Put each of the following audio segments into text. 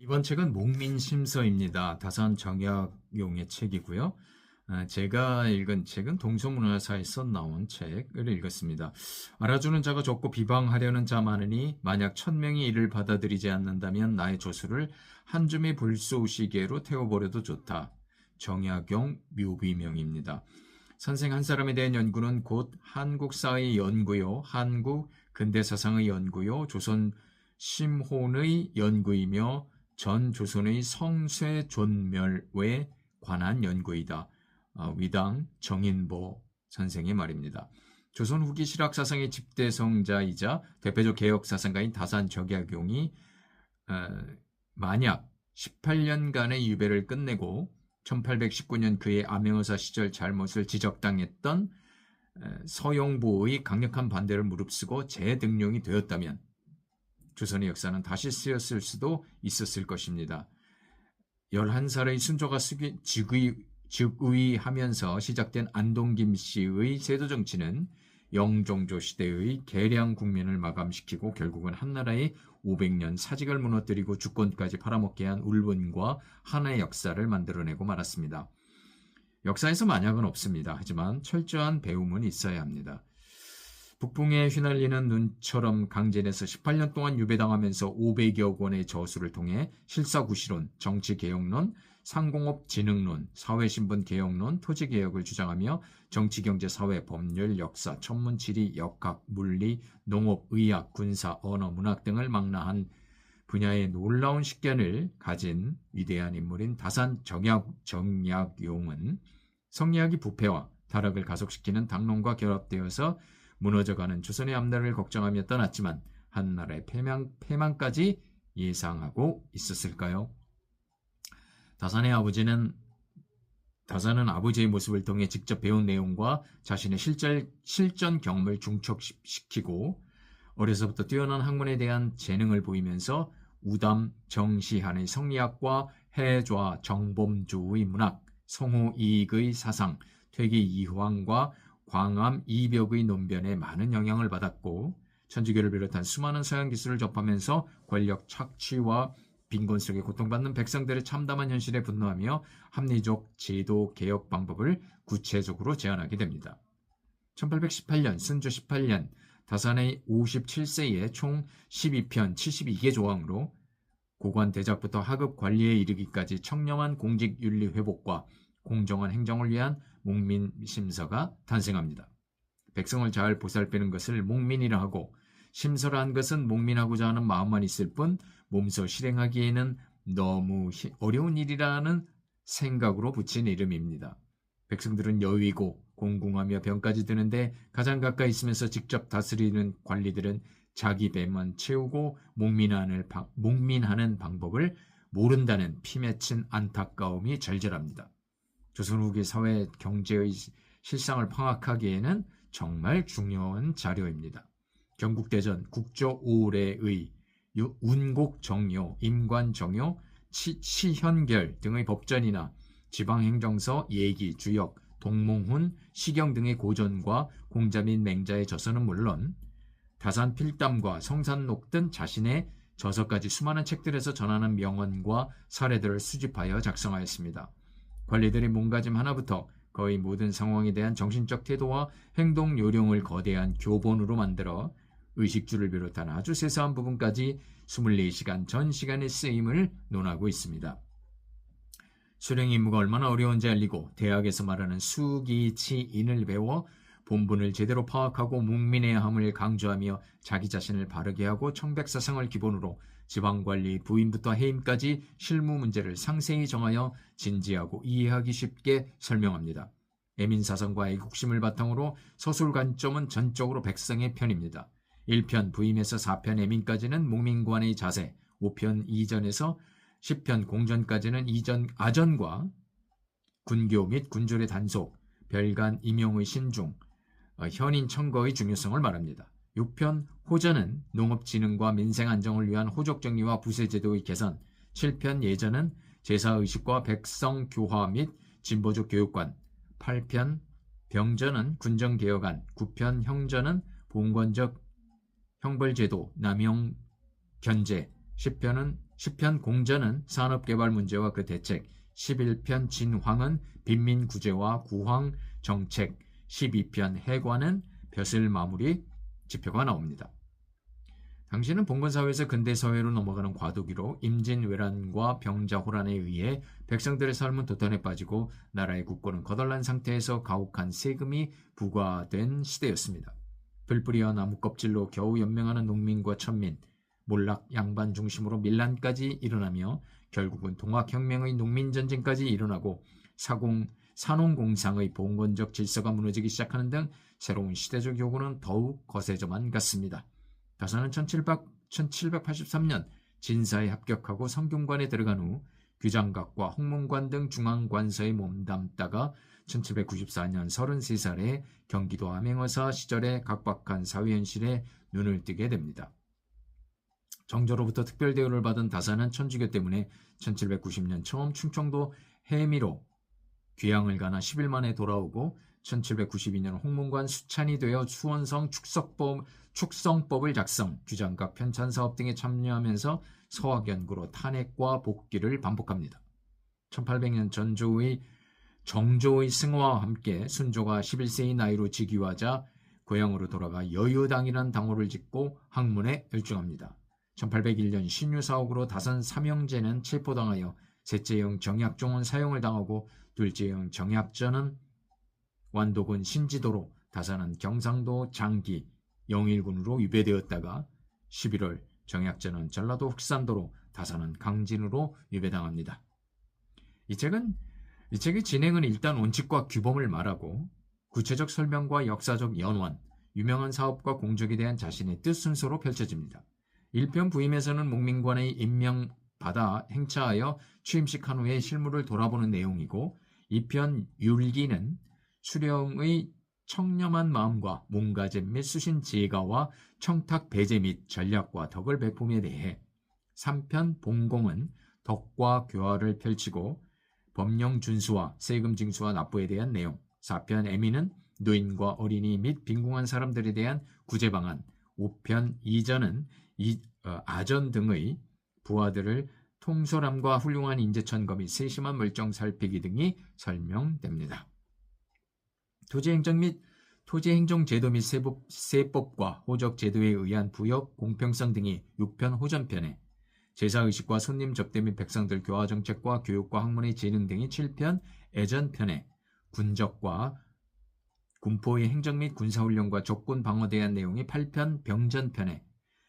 이번 책은 목민심서입니다. 다산 정약용의 책이고요. 제가 읽은 책은 동서문화사에서 나온 책을 읽었습니다. 알아주는 자가 적고 비방하려는 자 많으니 만약 1000명이 이를 받아들이지 않는다면 나의 조수를 한 줌의 불쏘시개로 태워버려도 좋다. 정약용 묘비명입니다. 선생 한 사람에 대한 연구는 곧 한국사의 연구요, 한국 근대사상의 연구요, 조선 심혼의 연구이며 전 조선의 성쇠존멸에 관한 연구이다. 위당 정인보 선생의 말입니다. 조선 후기 실학사상의 집대성자이자 대표적 개혁사상가인 다산 정약용이 만약 18년간의 유배를 끝내고 1819년 그의 암행어사 시절 잘못을 지적당했던 서영보의 강력한 반대를 무릅쓰고 재등용이 되었다면 조선의 역사는 다시 쓰였을 수도 있었을 것입니다. 11살의 순조가 즉위하면서 시작된 안동 김씨의 세도정치는 영종조 시대의 개량 국면을 마감시키고 결국은 한나라의 500년 사직을 무너뜨리고 주권까지 팔아먹게 한 울분과 한의 역사를 만들어내고 말았습니다. 역사에서 만약은 없습니다. 하지만 철저한 배움은 있어야 합니다. 북풍에 휘날리는 눈처럼 강진에서 18년 동안 유배당하면서 500여 권의 저수를 통해 실사구시론, 정치개혁론, 상공업진흥론, 사회신분개혁론, 토지개혁을 주장하며 정치, 경제, 사회, 법률, 역사, 천문, 지리, 역학, 물리, 농업, 의학, 군사, 언어, 문학 등을 망라한 분야의 놀라운 식견을 가진 위대한 인물인 다산 정약용은 성리학이 부패와 타락을 가속시키는 당론과 결합되어서 무너져가는 조선의 앞날을 걱정하며 떠났지만 한나라의 패망까지 예상하고 있었을까요? 다산은 아버지의 모습을 통해 직접 배운 내용과 자신의 실전 경험을 중첩시키고 어려서부터 뛰어난 학문에 대한 재능을 보이면서 우담 정시한의 성리학과 해좌 정범주의 문학, 성호 이익의 사상, 퇴기 이황과 광암 이벽의 논변에 많은 영향을 받았고 천주교를 비롯한 수많은 서양 기술을 접하면서 권력 착취와 빈곤 속에 고통받는 백성들의 참담한 현실에 분노하며 합리적 제도 개혁 방법을 구체적으로 제안하게 됩니다. 1818년 순조 18년 다산의 57세에 총 12편 72개 조항으로 고관 대작부터 하급 관리에 이르기까지 청렴한 공직윤리 회복과 공정한 행정을 위한 목민심서가 탄생합니다. 백성을 잘 보살피는 것을 목민이라 하고 심서라 한 것은 목민하고자 하는 마음만 있을 뿐 몸소 실행하기에는 너무 어려운 일이라는 생각으로 붙인 이름입니다. 백성들은 여위고 공궁하며 병까지 드는데 가장 가까이 있으면서 직접 다스리는 관리들은 자기 배만 채우고 목민하는 방법을 모른다는 피맺힌 안타까움이 절절합니다. 조선 후기 사회 경제의 실상을 파악하기에는 정말 중요한 자료입니다. 경국대전, 국조오례의, 운곡정요, 임관정요, 치현결 등의 법전이나 지방행정서, 예기, 주역, 동몽훈, 시경 등의 고전과 공자 및 맹자의 저서는 물론 다산 필담과 성산록 등 자신의 저서까지 수많은 책들에서 전하는 명언과 사례들을 수집하여 작성하였습니다. 관리들의 몸가짐 하나부터 거의 모든 상황에 대한 정신적 태도와 행동 요령을 거대한 교본으로 만들어 의식주를 비롯한 아주 세세한 부분까지 24시간 전 시간의 쓰임을 논하고 있습니다. 수령 임무가 얼마나 어려운지 알리고 대학에서 말하는 수기치인을 배워 본분을 제대로 파악하고 묵민해야 함을 강조하며 자기 자신을 바르게 하고 청백사상을 기본으로 지방관리, 부임부터 해임까지 실무 문제를 상세히 정하여 진지하고 이해하기 쉽게 설명합니다. 애민사상과 애국심을 바탕으로 서술 관점은 전적으로 백성의 편입니다. 1편 부임에서 4편 애민까지는 묵민관의 자세, 5편 이전에서 10편 공전까지는 아전과 군교 및 군졸의 단속, 별간 임용의 신중, 현인 청거의 중요성을 말합니다. 6편 호전은 농업진흥과 민생안정을 위한 호족정리와 부세제도의 개선, 7편 예전은 제사의식과 백성교화 및 진보적 교육관, 8편 병전은 군정개혁안, 9편 형전은 봉건적 형벌제도, 남용 견제, 10편은 10편 공전은 산업개발 문제와 그 대책, 11편 진황은 빈민구제와 구황 정책, 12편 해관은 벼슬 마무리 지표가 나옵니다. 당시는 봉건사회에서 근대사회로 넘어가는 과도기로 임진왜란과 병자호란에 의해 백성들의 삶은 도탄에 빠지고 나라의 국고는 거덜난 상태에서 가혹한 세금이 부과된 시대였습니다. 들뿌리와 나무 껍질로 겨우 연명하는 농민과 천민, 몰락 양반 중심으로 밀란까지 일어나며 결국은 동학혁명의 농민전쟁까지 일어나고 산농공상의 봉건적 질서가 무너지기 시작하는 등 새로운 시대적 요구는 더욱 거세져만 갔습니다. 다사는 1783년 진사에 합격하고 성균관에 들어간 후 규장각과 홍문관 등 중앙관서에 몸담다가 1794년 33살에 경기도 암행어사 시절에 각박한 사회현실에 눈을 뜨게 됩니다. 정조로부터 특별대우를 받은 다사는 천주교 때문에 1790년 처음 충청도 해미로 귀향을 가나 10일 만에 돌아오고 1792년 홍문관 수찬이 되어 수원성 축성법을 작성, 규장각 편찬사업 등에 참여하면서 서학연구로 탄핵과 복귀를 반복합니다. 1800년 정조의 승화와 함께 순조가 11세의 나이로 즉위하자 고향으로 돌아가 여유당이라는 당호를 짓고 학문에 열중합니다. 1801년 신유사옥으로 다산 삼형제는 체포당하여 셋째형 정약종은 사형을 당하고 둘째형 정약전은 완독은 신지도로 다산은 경상도 장기 영일군으로 유배되었다가 11월 정약전은 전라도 흑산도로 다산은 강진으로 유배당합니다. 이 책의 진행은 일단 원칙과 규범을 말하고 구체적 설명과 역사적 연원, 유명한 사업과 공적에 대한 자신의 뜻 순서로 펼쳐집니다. 1편 부임에서는 목민관의 임명받아 행차하여 취임식한 후에 실무를 돌아보는 내용이고 2편 율기는 수령의 청렴한 마음과 몸가짐 및 수신 제가와 청탁 배제 및 전략과 덕을 베품에 대해 3편 봉공은 덕과 교화를 펼치고 법령 준수와 세금 징수와 납부에 대한 내용 4편 애미는 노인과 어린이 및 빈궁한 사람들에 대한 구제 방안 5편 이전은 아전 등의 부하들을 통솔함과 훌륭한 인재천거 및 세심한 물정 살피기 등이 설명됩니다. 토지행정 및 토지행정제도 및 세법과 호적제도에 의한 부역 공평성 등이 6편 호전편에 제사의식과 손님 접대 및 백성들 교화정책과 교육과 학문의 진흥 등이 7편 애전편에 군적과 군포의 행정 및 군사훈련과 적군 방어에 대한 내용이 8편 병전편에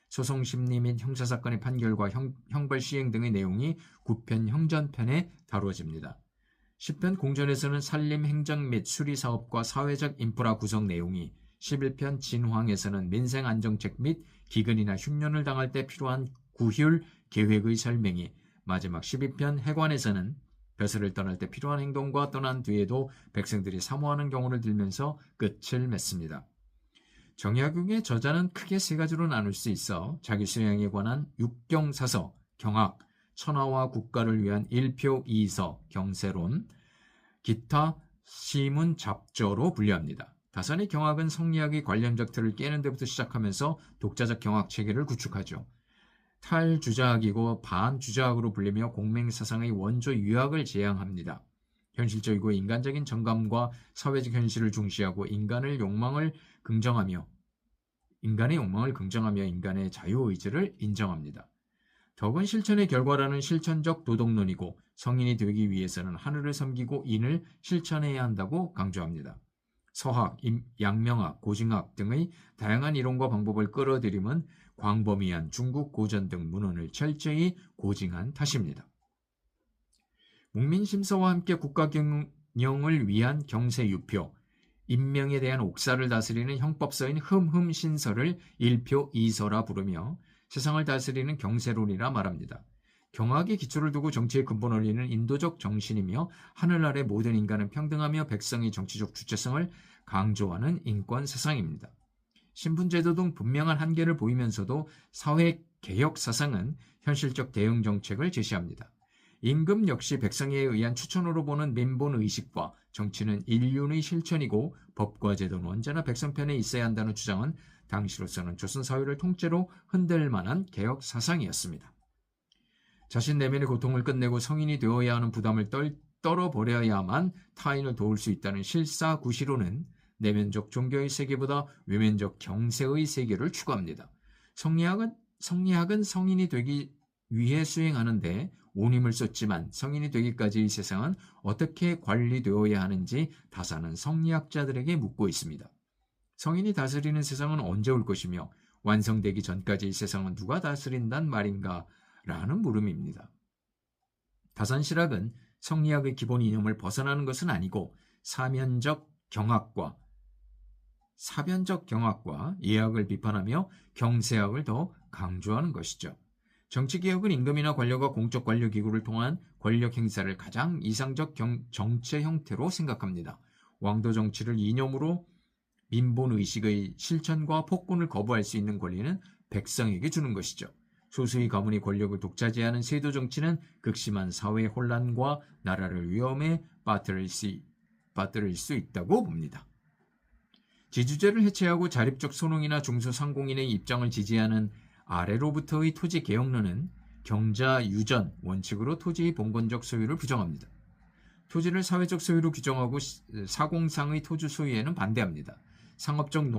소송심리 및 형사사건의 판결과 형벌 시행 등의 내용이 9편 형전편에 다루어집니다. 10편 공전에서는 산림 행정 및 수리사업과 사회적 인프라 구성 내용이 11편 진황에서는 민생안정책 및 기근이나 흉년을 당할 때 필요한 구휼 계획의 설명이 마지막 12편 해관에서는 벼슬을 떠날 때 필요한 행동과 떠난 뒤에도 백성들이 사모하는 경우를 들면서 끝을 맺습니다. 정약용의 저자는 크게 세 가지로 나눌 수 있어 자기 수양에 관한 육경사서, 경학, 천하와 국가를 위한 일표 이서, 경세론, 기타 시문 잡저로 분류합니다. 다산의 경학은 성리학의 관념적 틀을 깨는 데부터 시작하면서 독자적 경학 체계를 구축하죠. 탈주자학이고 반주자학으로 불리며 공맹사상의 원조 유학을 지향합니다. 현실적이고 인간적인 정감과 사회적 현실을 중시하고 인간의 욕망을 긍정하며 인간의 자유의지를 인정합니다. 덕은 실천의 결과라는 실천적 도덕론이고 성인이 되기 위해서는 하늘을 섬기고 인을 실천해야 한다고 강조합니다. 서학, 양명학, 고징학 등의 다양한 이론과 방법을 끌어들임은 광범위한 중국 고전 등 문헌을 철저히 고증한 탓입니다. 문민심서와 함께 국가경영을 위한 경세유표, 인명에 대한 옥사를 다스리는 형법서인 흠흠신서를 일표 이서라 부르며 세상을 다스리는 경세론이라 말합니다. 경학의 기초를 두고 정치의 근본 원리는 인도적 정신이며 하늘 아래 모든 인간은 평등하며 백성의 정치적 주체성을 강조하는 인권 사상입니다. 신분제도 등 분명한 한계를 보이면서도 사회개혁 사상은 현실적 대응 정책을 제시합니다. 임금 역시 백성에 의한 추천으로 보는 민본의식과 정치는 인륜의 실천이고 법과 제도는 언제나 백성 편에 있어야 한다는 주장은 당시로서는 조선 사회를 통째로 흔들 만한 개혁 사상이었습니다. 자신 내면의 고통을 끝내고 성인이 되어야 하는 부담을 떨어버려야만 타인을 도울 수 있다는 실사구시로는 내면적 종교의 세계보다 외면적 경세의 세계를 추구합니다. 성리학은 성인이 되기 위해 수행하는데 온 힘을 쏟지만 성인이 되기까지의 세상은 어떻게 관리되어야 하는지 다사는 성리학자들에게 묻고 있습니다. 성인이 다스리는 세상은 언제 올 것이며 완성되기 전까지의 세상은 누가 다스린단 말인가? 라는 물음입니다. 다산실학은 성리학의 기본 이념을 벗어나는 것은 아니고 사변적 경학과 예학을 비판하며 경세학을 더 강조하는 것이죠. 정치개혁은 임금이나 관료가 공적 관료기구를 통한 권력 행사를 가장 이상적 정체 형태로 생각합니다. 왕도 정치를 이념으로 민본의식의 실천과 폭군을 거부할 수 있는 권리는 백성에게 주는 것이죠. 소수의 가문이 권력을 독차지하는 세도 정치는 극심한 사회 혼란과 나라를 위험에 빠뜨릴 수 있다고 봅니다. 지주제를 해체하고 자립적 소농이나 중소상공인의 입장을 지지하는 아래로부터의 토지 개혁론은 경자 유전 원칙으로 토지의 봉건적 소유를 부정합니다. 토지를 사회적 소유로 규정하고 사공상의 토지 소유에는 반대합니다. 상업적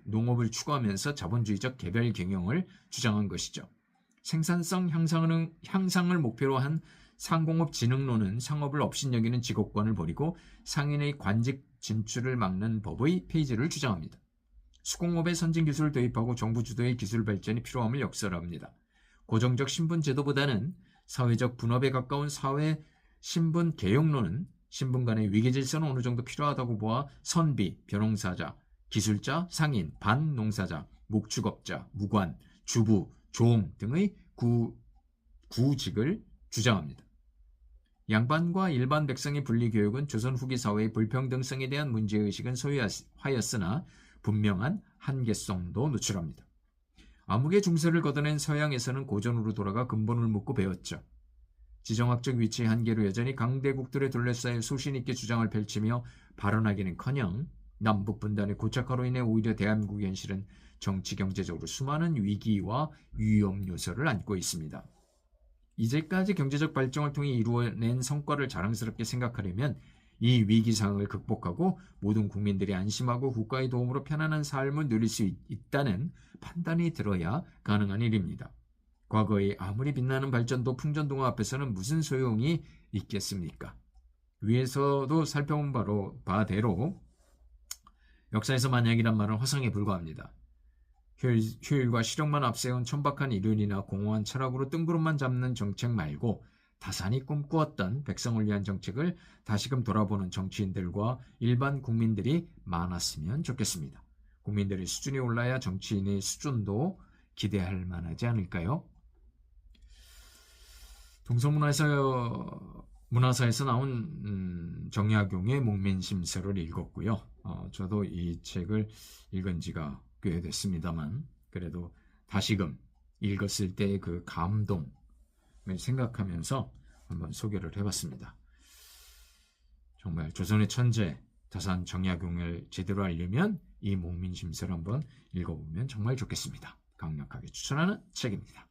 농업을 추구하면서 자본주의적 개별 경영을 주장한 것이죠. 생산성 향상을 목표로 한 상공업진흥론은 상업을 업신여기는 직업관을 버리고 상인의 관직 진출을 막는 법의 폐지를 주장합니다. 수공업에 선진 기술을 도입하고 정부 주도의 기술 발전이 필요함을 역설합니다. 고정적 신분 제도보다는 사회적 분업에 가까운 사회 신분 개혁론은 신분 간의 위계 질서는 어느 정도 필요하다고 보아 선비, 벼농사자, 기술자, 상인, 반농사자, 목축업자, 무관, 주부, 종 등의 구직을 주장합니다. 양반과 일반 백성의 분리교육은 조선 후기 사회의 불평등성에 대한 문제의식은 소유하였으나 분명한 한계성도 노출합니다. 암흑의 중세를 걷어낸 서양에서는 고전으로 돌아가 근본을 묻고 배웠죠. 지정학적 위치의 한계로 여전히 강대국들에 둘러싸여 소신 있게 주장을 펼치며 발언하기는커녕 남북 분단의 고착화로 인해 오히려 대한민국의 현실은 정치 경제적으로 수많은 위기와 위험 요소를 안고 있습니다. 이제까지 경제적 발전을 통해 이루어낸 성과를 자랑스럽게 생각하려면 이 위기 상황을 극복하고 모든 국민들이 안심하고 국가의 도움으로 편안한 삶을 누릴 수 있다는 판단이 들어야 가능한 일입니다. 과거의 아무리 빛나는 발전도 풍전등화 앞에서는 무슨 소용이 있겠습니까? 위에서도 살펴본 바대로 역사에서 만약이란 말은 허상에 불과합니다. 효율과 실용만 앞세운 천박한 이론이나 공허한 철학으로 뜬구름만 잡는 정책 말고 다산이 꿈꾸었던 백성을 위한 정책을 다시금 돌아보는 정치인들과 일반 국민들이 많았으면 좋겠습니다. 국민들의 수준이 올라야 정치인의 수준도 기대할 만하지 않을까요? 동서문화사에서 나온 정약용의 목민심서를 읽었고요. 저도 이 책을 읽은 지가 꽤 됐습니다만 그래도 다시금 읽었을 때의 그 감동을 생각하면서 한번 소개를 해봤습니다. 정말 조선의 천재 다산 정약용을 제대로 알려면 이 목민심서를 한번 읽어보면 정말 좋겠습니다. 강력하게 추천하는 책입니다.